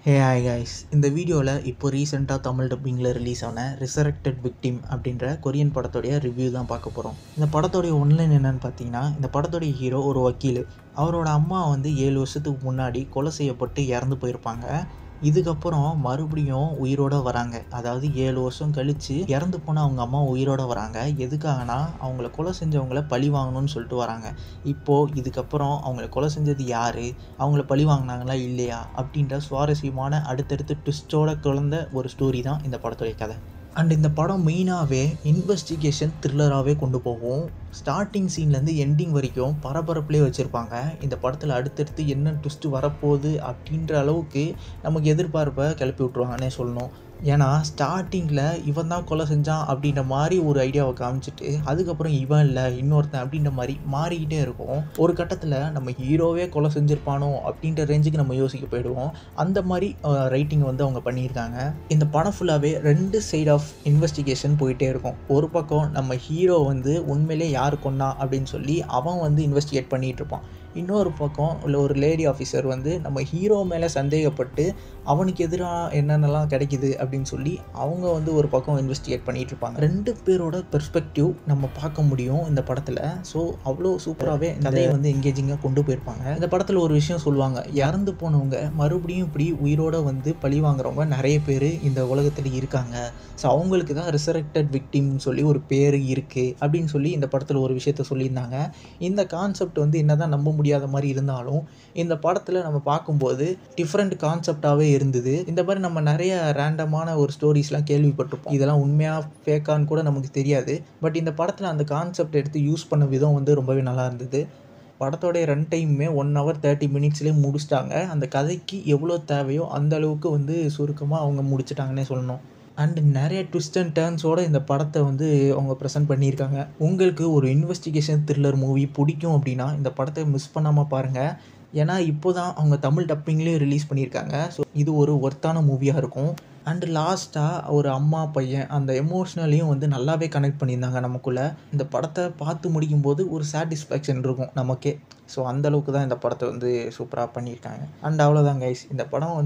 Hey hi guys, இந்த வீடியோவில் இப்போ ரீசெண்டாக தமிழ் டப்பிங்கில் ரிலீஸ் ஆன ரிசரக்டட் விக்டிம் அப்படின்ற கொரியன் படத்தோடைய ரிவ்யூ தான் பார்க்க போகிறோம். இந்த படத்தோடைய ஒன்லைன் என்னென்னு பார்த்தீங்கன்னா, இந்த படத்தோடைய ஹீரோ ஒரு வக்கீல். அவரோட அம்மா 7 வருஷத்துக்கு முன்னாடி கொலை செய்யப்பட்டு இறந்து போயிருப்பாங்க. இதுக்கப்புறம் மறுபடியும் உயிரோடு வராங்க. அதாவது 7 வருஷம் கழித்து இறந்து போன அவங்க அம்மா உயிரோடு வராங்க. எதுக்காகனா அவங்கள கொலை செஞ்சவங்கள பழி வாங்கணும்னு சொல்லிட்டு வராங்க. இப்போது இதுக்கப்புறம் அவங்கள கொலை செஞ்சது யார், அவங்கள பழி வாங்கினாங்களா இல்லையா அப்படின்ற சுவாரஸ்யமான அடுத்தடுத்து ட்விஸ்டோட கலந்த ஒரு ஸ்டோரி தான் இந்த படத்துடைய கதை. அண்ட் இந்த படம் மெயினாகவே இன்வெஸ்டிகேஷன் த்ரில்லராகவே கொண்டு போகும். ஸ்டார்டிங் சீன்லேருந்து எண்டிங் வரைக்கும் பரபரப்புலேயே வச்சுருப்பாங்க. இந்த படத்தில் அடுத்தடுத்து என்ன ட்விஸ்ட்டு வரப்போகுது அப்படின்ற அளவுக்கு நமக்கு எதிர்பார்ப்பை கிளப்பி விட்ருவாங்கன்னே சொல்லணும். ஏன்னா ஸ்டார்டிங்கில் இவன் தான் கொலை செஞ்சான் அப்படின்ற மாதிரி ஒரு ஐடியாவை காமிச்சிட்டு அதுக்கப்புறம் இவன் இல்லை இன்னொருத்தன் அப்படின்ற மாதிரி மாறிக்கிட்டே இருக்கும். ஒரு கட்டத்தில் நம்ம ஹீரோவே கொலை செஞ்சுருப்பானோ அப்படின்ற ரேஞ்சுக்கு நம்ம யோசிக்க போயிடுவோம். அந்த மாதிரி ரைட்டிங் அவங்க பண்ணியிருக்காங்க. இந்த படம் ஃபுல்லாகவே 2 சைட் ஆஃப் இன்வெஸ்டிகேஷன் போயிட்டே இருக்கும். ஒரு பக்கம் நம்ம ஹீரோ உண்மையிலே யார் கொன்னா அப்படின்னு சொல்லி அவன் இன்வெஸ்டிகேட் பண்ணிகிட்டு இருப்பான். இன்னொரு பக்கம் உள்ள ஒரு லேடி ஆஃபீஸர் நம்ம ஹீரோ மேலே சந்தேகப்பட்டு அவனுக்கு எதிராக என்னென்னலாம் கிடைக்கிது அப்படின்னு சொல்லி அவங்க ஒரு பக்கம் இன்வெஸ்டிகேட் பண்ணிகிட்டு இருப்பாங்க. 2 பேரோட பெர்ஸ்பெக்டிவ் நம்ம பார்க்க முடியும் இந்த படத்தில். ஸோ அவ்வளோ சூப்பராகவே கதையை எங்கேஜிங்காக கொண்டு போயிருப்பாங்க. இந்த படத்தில் ஒரு விஷயம் சொல்லுவாங்க, இறந்து போனவங்க மறுபடியும் இப்படி உயிரோடு பழி வாங்குறவங்க நிறைய பேர் இந்த உலகத்தில் இருக்காங்க. ஸோ அவங்களுக்கு தான் ரிசரக்டட் விக்டிம்னு சொல்லி ஒரு பேர் இருக்குது அப்படின்னு சொல்லி இந்த படத்தில் ஒரு விஷயத்த சொல்லியிருந்தாங்க. இந்த கான்செப்ட் என்ன தான் நம்ப முடியாத மாதிரி இருந்தாலும் இந்த படத்தில் நம்ம பார்க்கும்போது டிஃப்ரெண்ட் கான்செப்டாகவே இருந்தது. இந்த மாதிரி நம்ம நிறைய ரேண்டமான ஒரு ஸ்டோரிஸ்லாம் கேள்விப்பட்டிருப்போம். இதெல்லாம் உண்மையாக ஃபேக்கான்னு கூட நமக்கு தெரியாது. பட் இந்த படத்தில் அந்த கான்செப்ட் எடுத்து யூஸ் பண்ண விதம் ரொம்பவே நல்லா இருந்தது. படத்தோடைய ரன் டைமுமே 1 hour 30 minutesலேயே முடிச்சிட்டாங்க. அந்த கதைக்கு எவ்வளோ தேவையோ அந்த அளவுக்கு சுருக்கமாக அவங்க முடிச்சிட்டாங்கன்னே சொல்லணும். அண்ட் நிறைய ட்விஸ்ட் அண்ட் டர்ன்ஸோடு இந்த படத்தை அவங்க ப்ரெசென்ட் பண்ணியிருக்காங்க. உங்களுக்கு ஒரு இன்வெஸ்டிகேஷன் த்ரில்லர் மூவி பிடிக்கும் அப்படின்னா இந்த படத்தை மிஸ் பண்ணாமல் பாருங்கள். ஏன்னா இப்போ தான் அவங்க தமிழ் டப்பிங்லேயே ரிலீஸ் பண்ணியிருக்காங்க. ஸோ இது ஒரு ஒர்த்தான மூவியாக இருக்கும். அண்டு லாஸ்ட்டாக ஒரு அம்மா பையன் அந்த எமோஷ்னலையும் நல்லாவே கனெக்ட் பண்ணியிருந்தாங்க நமக்குள்ளே. இந்த படத்தை பார்த்து முடிக்கும்போது ஒரு சாட்டிஸ்ஃபேக்ஷன் இருக்கும் நமக்கே. ஸோ அந்தளவுக்கு தான் இந்த படத்தை சூப்பராக பண்ணியிருக்காங்க. அண்ட் அவ்வளோதான் கைஸ், இந்த படம்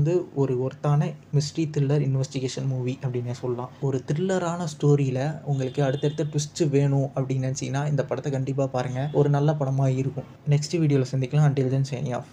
ஒரு ஒர்த்தான மிஸ்ட்ரி த்ரில்லர் இன்வெஸ்டிகேஷன் மூவி அப்படின்னே சொல்லலாம். ஒரு த்ரில்லரான ஸ்டோரியில் உங்களுக்கு அடுத்தடுத்த ட்விஸ்ட்டு வேணும் அப்படின்னு நினச்சிங்கன்னா இந்த படத்தை கண்டிப்பாக பாருங்கள். ஒரு நல்ல படமாக இருக்கும். நெக்ஸ்ட் வீடியோவில் சந்திக்கலாம். Until then signing off.